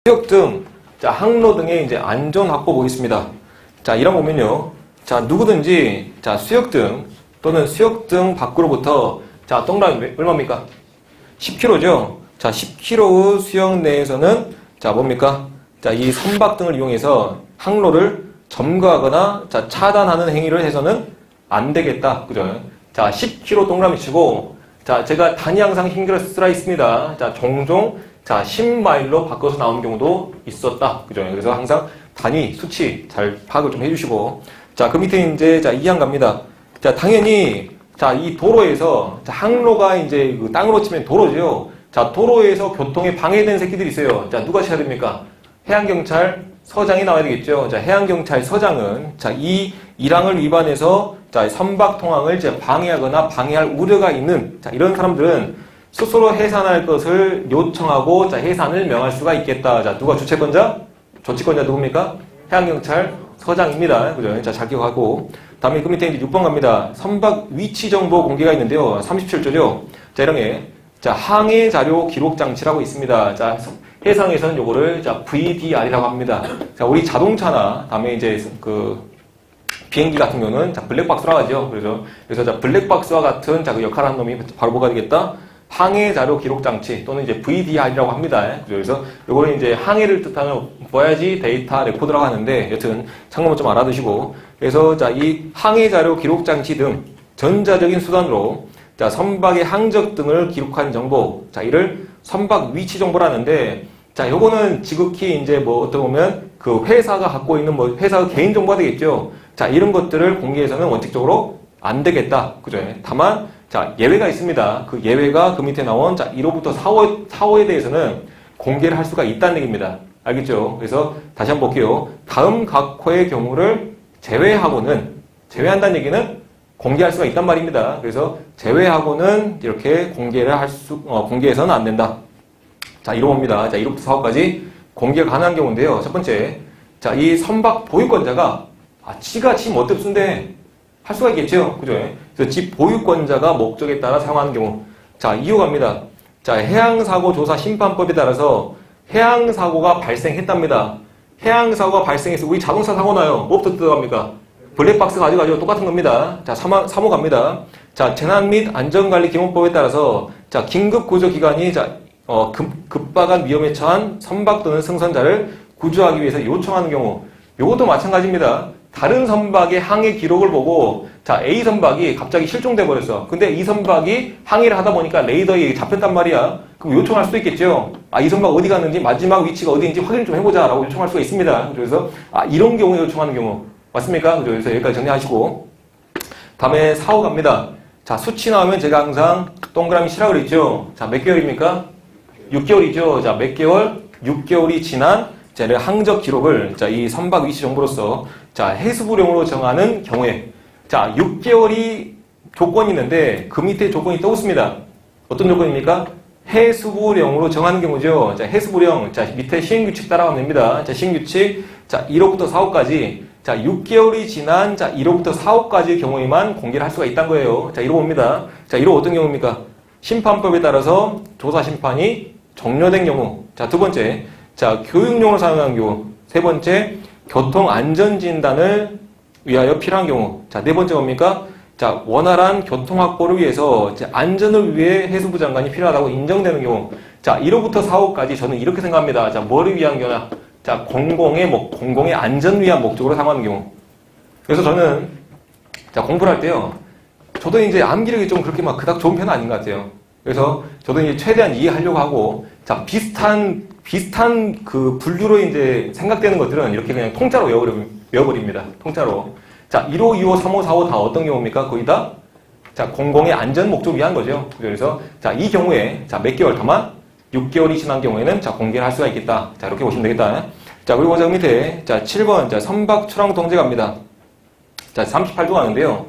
수역 등, 자, 항로 등의 이제 안전 확보 보겠습니다. 자, 이런 거 보면요. 자, 누구든지, 자, 수역 등 또는 수역 등 밖으로부터, 자, 동그라미 얼마입니까? 10km죠. 자, 10km의 수역 내에서는, 자, 뭡니까? 자, 이 선박 등을 이용해서 항로를 점거하거나, 자, 차단하는 행위를 해서는 안 되겠다. 그죠? 자, 10km 동그라미 치고, 자, 제가 단위 항상 흰글을 쓰라 있습니다. 자, 종종, 자, 10마일로 바꿔서 나오는 경우도 있었다. 그죠? 그래서 항상 단위, 수치 잘 파악을 좀 해주시고. 자, 그 밑에 이제, 자, 2항 갑니다. 자, 당연히, 자, 이 도로에서, 자, 항로가 이제 그 땅으로 치면 도로죠. 자, 도로에서 교통에 방해된 새끼들이 있어요. 자, 누가 쳐야 됩니까? 해양경찰 서장이 나와야 되겠죠. 자, 해양경찰 서장은, 자, 이 1항을 위반해서, 자, 선박 통항을 이제 방해하거나 방해할 우려가 있는, 자, 이런 사람들은 스스로 해산할 것을 요청하고, 자, 해산을 명할 수가 있겠다. 자, 누가 주체권자? 조치권자 누굽니까? 해양경찰 서장입니다. 그죠? 자, 잘 기억하고. 다음에 그 밑에 이제 6번 갑니다. 선박 위치 정보 공개가 있는데요. 37조죠. 자, 이런 게, 자, 항해 자료 기록 장치라고 있습니다. 자, 해상에서는 요거를, 자, VDR이라고 합니다. 자, 우리 자동차나, 다음에 이제 그, 비행기 같은 경우는, 자, 블랙박스라고 하죠. 그래서, 자, 블랙박스와 같은, 자, 그 역할을 하는 놈이 바로 뭐가 되겠다? 항해 자료 기록 장치 또는 이제 VDR이라고 합니다. 그래서 요거는 이제 항해를 뜻하는 보야지 데이터 레코드라고 하는데 여튼 참고만 좀 알아두시고 그래서 자, 이 항해 자료 기록 장치 등 전자적인 수단으로 자, 선박의 항적 등을 기록한 정보 자, 이를 선박 위치 정보라는데 자, 요거는 지극히 이제 뭐 어떻게 보면 그 회사가 갖고 있는 뭐 회사의 개인 정보가 되겠죠. 자, 이런 것들을 공개해서는 원칙적으로 안 되겠다. 그죠? 다만 자, 예외가 있습니다. 그 예외가 그 밑에 나온 자, 1호부터 4호에 대해서는 공개를 할 수가 있다는 얘기입니다. 알겠죠? 그래서 다시 한번 볼게요. 다음 각 호의 경우를 제외한다는 얘기는 공개할 수가 있단 말입니다. 그래서 제외하고는 이렇게 공개해서는 안 된다. 자, 1호입니다. 자, 1호부터 4호까지 공개가 가능한 경우인데요. 첫 번째. 자, 이 선박 보유권자가 지가 지 멋대로 쓴데 할 수가 있겠죠. 그죠? 그래서 집 보유권자가 목적에 따라 사용하는 경우. 자, 2호 갑니다. 자, 해양사고 조사 심판법에 따라서 해양사고가 발생했답니다. 해양사고가 발생해서 우리 자동차 사고 나요. 뭐부터 뜯어갑니까? 블랙박스 가져가죠. 똑같은 겁니다. 자, 3호 갑니다. 자, 재난 및 안전관리 기본법에 따라서 자, 긴급구조기관이 자, 급박한 위험에 처한 선박 또는 승선자를 구조하기 위해서 요청하는 경우. 요것도 마찬가지입니다. 다른 선박의 항해 기록을 보고 자, A 선박이 갑자기 실종돼 버렸어. 근데 이 선박이 항해를 하다 보니까 레이더에 잡혔단 말이야. 그럼 요청할 수도 있겠죠. 이 선박 어디 갔는지 마지막 위치가 어디인지 확인 좀 해보자 라고 요청할 수가 있습니다. 그래서 이런 경우에 요청하는 경우 맞습니까? 그래서 여기까지 정리하시고 다음에 4호 갑니다. 자, 수치 나오면 제가 항상 동그라미 치라고 그랬죠. 자, 몇 개월입니까? 6개월이죠. 자, 몇 개월? 6개월이 지난 자, 항적 기록을 자, 이 선박 위치 정보로서 자, 해수부령으로 정하는 경우에 자, 6개월이 조건이 있는데 그 밑에 조건이 또 있습니다. 어떤 조건입니까? 해수부령으로 정하는 경우죠. 자, 해수부령 자, 밑에 시행규칙 따라가면 됩니다. 자, 시행규칙 자, 1호부터 4호까지 자, 6개월이 지난 자, 1호부터 4호까지의 경우에만 공개를 할 수가 있다는 거예요. 자, 1호 봅니다. 자, 1호 어떤 경우입니까? 심판법에 따라서 조사 심판이 종료된 경우. 자, 두 번째. 자, 교육용으로 사용하는 경우. 세 번째, 교통안전진단을 위하여 필요한 경우. 자, 네 번째 뭡니까? 자, 원활한 교통확보를 위해서 안전을 위해 해수부 장관이 필요하다고 인정되는 경우. 자, 1호부터 4호까지 저는 이렇게 생각합니다. 자, 뭐를 위한 경우냐? 자, 공공의 안전을 위한 목적으로 사용하는 경우. 그래서 저는, 자, 공부를 할 때요. 저도 이제 암기력이 좀 그렇게 막 그닥 좋은 편은 아닌 것 같아요. 그래서 저도 이제 최대한 이해하려고 하고, 자, 비슷한 그 분류로 이제 생각되는 것들은 이렇게 그냥 통짜로 외워버립니다. 통짜로. 자, 1호, 2호, 3호, 4호 다 어떤 경우입니까? 거의 다? 자, 공공의 안전 목적 위한 거죠. 그래서, 자, 이 경우에, 자, 몇 개월 다만 6개월이 지난 경우에는, 자, 공개를 할 수가 있겠다. 자, 이렇게 보시면 되겠다. 자, 그리고 저 밑에, 자, 7번, 자, 선박 출항 통제 갑니다. 자, 38도 가는데요.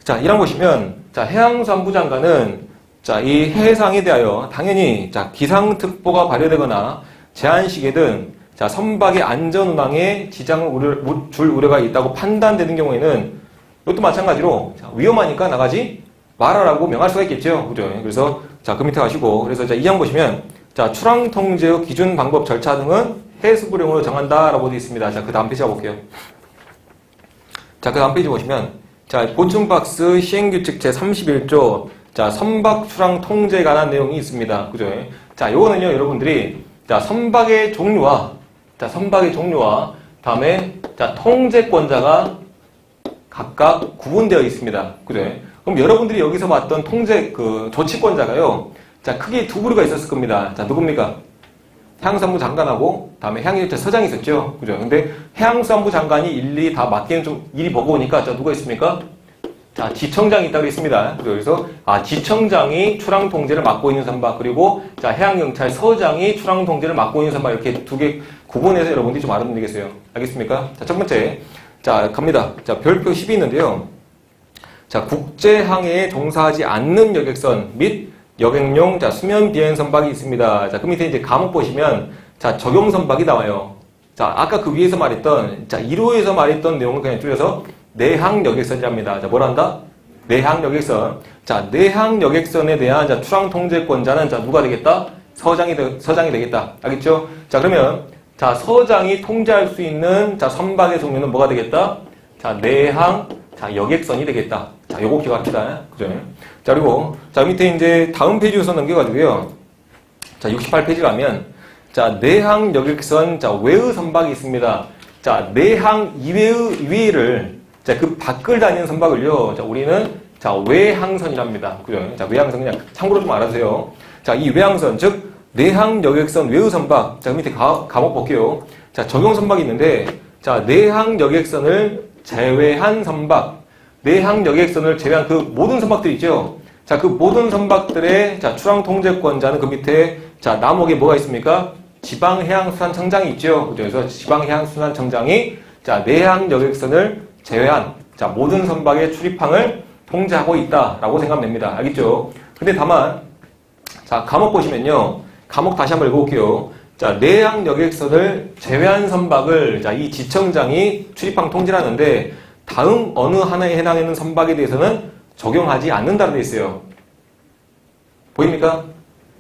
자, 이랑 보시면, 자, 해양수산부 장관은 자, 이 해상에 대하여 당연히 자, 기상특보가 발효되거나 제한시계든 자, 선박의 안전운항에 지장을 줄 우려가 있다고 판단되는 경우에는 이것도 마찬가지로 자, 위험하니까 나가지 말아라고 명할 수가 있겠죠. 그죠? 그래서 자, 그 밑에 가시고 그래서 자, 2항 보시면 자, 자, 출항 통제의 기준, 방법, 절차 등은 해수부령으로 정한다라고 되어 있습니다. 자, 그 다음 페이지 가볼게요. 자, 그 다음 페이지 보시면, 자, 보충 박스 시행규칙 제31조, 자, 선박 출항 통제에 관한 내용이 있습니다. 그죠? 자, 요거는요, 여러분들이, 자, 선박의 종류와, 다음에, 자, 통제권자가 각각 구분되어 있습니다. 그죠? 그럼 여러분들이 여기서 봤던 조치권자가요, 자, 크게 두 부류가 있었을 겁니다. 자, 누굽니까? 해양수산부 장관하고, 다음에 해양일체 서장이 있었죠. 그죠? 근데 해양수산부 장관이 일일이 다 맡기는 좀 일이 버거우니까, 자, 누가 있습니까? 자, 지청장이 있다고 했습니다. 그래서, 지청장이 출항 통제를 맡고 있는 선박, 그리고, 자, 해양경찰 서장이 출항 통제를 맡고 있는 선박, 이렇게 두 개 구분해서 여러분들이 좀 알아두면 되겠어요. 알겠습니까? 자, 첫 번째. 자, 갑니다. 자, 별표 10이 있는데요. 자, 국제항해에 종사하지 않는 여객선 및 여객용, 자, 수면 비행 선박이 있습니다. 자, 그 밑에 이제 과목 보시면, 자, 적용 선박이 나와요. 자, 아까 그 위에서 말했던, 자, 1호에서 말했던 내용을 그냥 줄여서 내항 여객선이랍니다. 자, 뭘 한다? 내항 여객선. 자, 내항 여객선에 대한, 자, 출항 통제권자는, 자, 누가 되겠다? 서장이 되겠다. 알겠죠? 자, 그러면, 자, 서장이 통제할 수 있는, 자, 선박의 종류는 뭐가 되겠다? 자, 내항, 자, 여객선이 되겠다. 자, 요거 기억합시다. 그죠? 자, 그리고, 자, 밑에 이제 다음 페이지 우선 넘겨가지고요. 자, 68페이지 가면, 자, 내항 여객선, 자, 외의 선박이 있습니다. 자, 내항 이외를, 자, 그 밖을 다니는 선박을요, 자, 우리는, 자, 외항선이랍니다. 그죠? 자, 외항선 그냥 참고로 좀 알아주세요. 자, 이 외항선, 즉, 내항 여객선 외의 선박. 자, 그 밑에 과목 볼게요. 자, 적용 선박이 있는데, 자, 내항 여객선을 제외한 선박. 내항 여객선을 제외한 그 모든 선박들 있죠? 자, 그 모든 선박들의, 자, 출항 통제권자는 그 밑에, 자, 남옥에 뭐가 있습니까? 지방해양수산청장이 있죠? 그죠? 그래서 지방해양수산청장이, 자, 내항 여객선을 제외한, 자, 모든 선박의 출입항을 통제하고 있다라고 생각하면 됩니다. 알겠죠? 근데 다만, 자, 과목 보시면요. 과목 다시 한번 읽어볼게요. 자, 내항 여객선을 제외한 선박을, 자, 이 지청장이 출입항 통제를 하는데, 다음 어느 하나에 해당하는 선박에 대해서는 적용하지 않는다고 되어 있어요. 보입니까?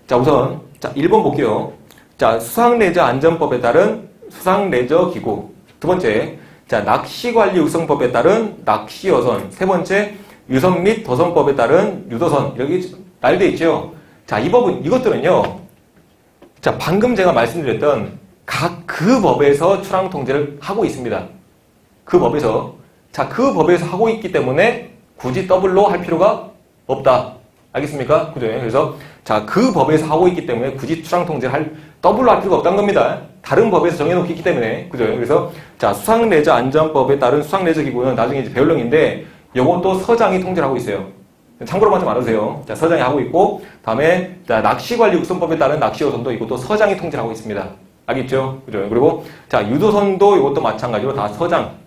자, 우선, 자, 1번 볼게요. 자, 수상레저 안전법에 따른 수상레저기구. 두 번째, 자, 낚시관리 육성법에 따른 낚시여선. 세 번째, 유선 및 도선법에 따른 유도선. 여기 날돼 있죠? 자, 이것들은요, 자, 방금 제가 말씀드렸던 각 그 법에서 출항 통제를 하고 있습니다. 그 법에서. 자, 그 법에서 하고 있기 때문에 굳이 더블로 할 필요가 없다. 알겠습니까? 그죠? 그래서, 자, 그 법에서 하고 있기 때문에 굳이 출항 통제를 더블로 할 필요가 없다는 겁니다. 다른 법에서 정해놓고 있기 때문에. 그죠? 그래서, 자, 수상레저 안전법에 따른 수상레저 기구는 나중에 이제 배울 내용인데, 요것도 서장이 통제를 하고 있어요. 참고로만 좀 알아주세요. 자, 서장이 하고 있고, 다음에, 자, 낚시관리 육선법에 따른 낚시요선도 이것도 서장이 통제를 하고 있습니다. 알겠죠? 그죠? 그리고, 자, 유도선도 이것도 마찬가지로 다 서장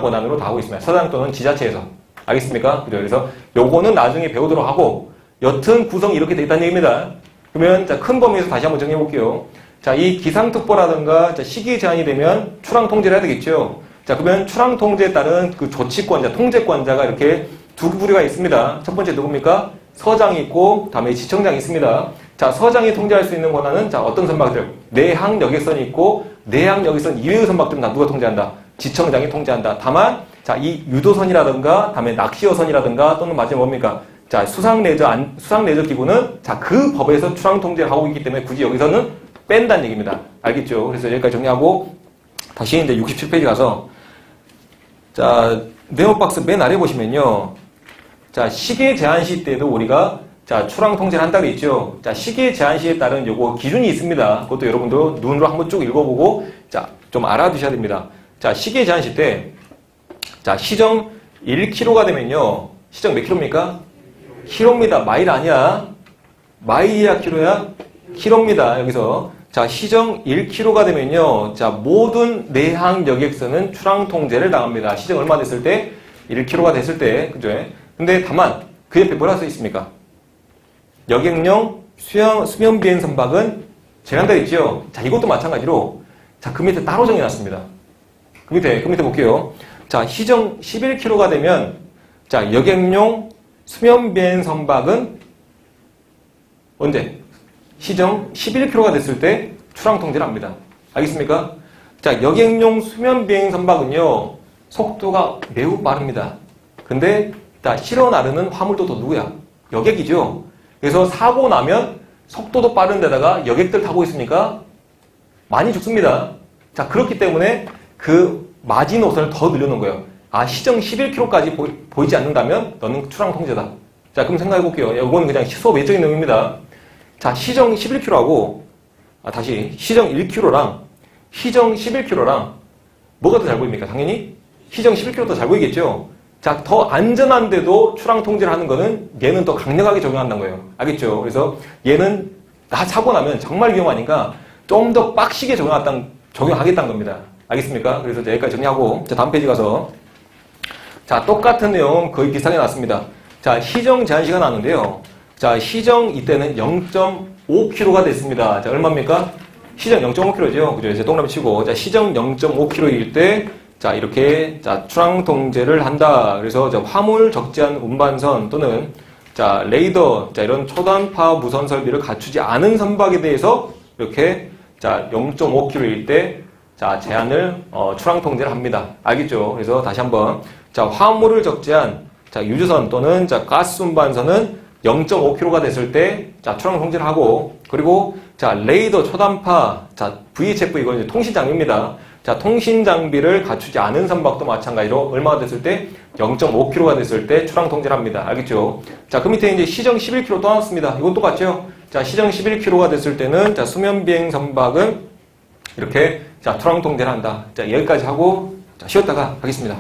권한으로 다 하고 있습니다. 서장 또는 지자체에서. 알겠습니까? 그죠? 그래서 요거는 나중에 배우도록 하고, 여튼 구성이 이렇게 돼 있다는 얘기입니다. 그러면, 자, 큰 범위에서 다시 한번 정리해 볼게요. 자, 이 기상특보라든가, 자, 시기 제한이 되면 출항 통제를 해야 되겠죠? 자, 그러면 출항 통제에 따른 그 조치권자, 통제권자가 이렇게 두 부류가 있습니다. 첫 번째 누굽니까? 서장이 있고, 다음에 지청장이 있습니다. 자, 서장이 통제할 수 있는 권한은, 자, 어떤 선박들? 내항 여객선이 있고, 내항 여객선 이외의 선박들은 다 누가 통제한다? 지청장이 통제한다. 다만, 자, 이 유도선이라든가, 다음에 낚시여선이라든가, 또는 마지막에 뭡니까? 자, 수상레저 기구는, 자, 그 법에서 출항 통제를 하고 있기 때문에 굳이 여기서는 뺀다는 얘기입니다. 알겠죠? 그래서 여기까지 정리하고, 다시 이제 67페이지 가서, 자, 네모박스 맨 아래 보시면요. 자, 시계 제한 시 때도 우리가, 자, 출항 통제를 한다고 했죠. 자, 시계 제한 시에 따른 요거 기준이 있습니다. 그것도 여러분도 눈으로 한번 쭉 읽어보고, 자, 좀 알아두셔야 됩니다. 자, 시계 제한 시 때, 자, 시정 1km가 되면요. 시정 몇 킬로입니까? 킬로입니다. 마일 아니야. 마일이야, 킬로야? 킬로입니다. 여기서. 자, 시정 1km가 되면요. 자, 모든 내항 여객선은 출항 통제를 당합니다. 시정 얼마 됐을 때? 1km가 됐을 때. 그죠? 근데 다만, 그 옆에 뭐라 써 있습니까? 여객용 수면 비행 선박은 제한되어 있죠. 자, 이것도 마찬가지로. 자, 그 밑에 따로 정해놨습니다. 그 밑에 볼게요. 자, 시정 11km가 되면, 자, 여객용 수면 비행 선박은 언제? 시정 11km가 됐을 때 출항 통제를 합니다. 알겠습니까? 자, 여객용 수면 비행 선박은요, 속도가 매우 빠릅니다. 근데 자, 실어 나르는 화물도 또 누구야? 여객이죠. 그래서 사고 나면 속도도 빠른 데다가 여객들 타고 있으니까 많이 죽습니다. 자, 그렇기 때문에 그 마지노선을 더 늘려놓은 거예요. 아, 시정 11km까지 보이지 않는다면 너는 출항 통제다. 자, 그럼 생각해 볼게요. 이건 그냥 수업 외적인 내용입니다. 자, 시정 11km하고 다시 시정 1km랑 시정 11km랑 뭐가 더 잘 보입니까? 당연히 시정 11km 더 잘 보이겠죠? 자, 더 안전한데도 출항 통제를 하는 거는 얘는 더 강력하게 적용한다는 거예요. 알겠죠? 그래서 얘는 다 사고 나면 정말 위험하니까 좀 더 빡시게 적용하겠다는 겁니다. 알겠습니까? 그래서 여기까지 정리하고, 자, 다음 페이지 가서. 자, 똑같은 내용 거의 비슷하게 나왔습니다. 자, 시정 제한 시간 나왔는데요. 자, 시정 이때는 0.5km가 됐습니다. 자, 얼마입니까? 시정 0.5km죠. 그죠? 이제 동그라미 치고. 자, 시정 0.5km일 때, 자, 이렇게, 자, 출항 통제를 한다. 그래서, 자, 화물 적재한 운반선 또는, 자, 레이더, 자, 이런 초단파 무선 설비를 갖추지 않은 선박에 대해서 이렇게, 자, 0.5km일 때, 자, 제한을, 출항 통제를 합니다. 알겠죠? 그래서 다시 한번, 자, 화물을 적재한, 자, 유주선 또는, 자, 가스 운반선은 0.5km가 됐을 때, 자, 출항 통제를 하고, 그리고, 자, 레이더 초단파, 자, VHF, 이건 이제 통신 장비입니다. 자, 통신 장비를 갖추지 않은 선박도 마찬가지로 얼마가 됐을 때? 0.5km가 됐을 때 출항 통제를 합니다. 알겠죠? 자, 그 밑에 이제 시정 11km 또 나왔습니다. 이건 똑같죠? 자, 시정 11km가 됐을 때는, 자, 수면 비행 선박은 이렇게, 자, 출항 통제를 한다. 자, 여기까지 하고, 자, 쉬었다가 하겠습니다.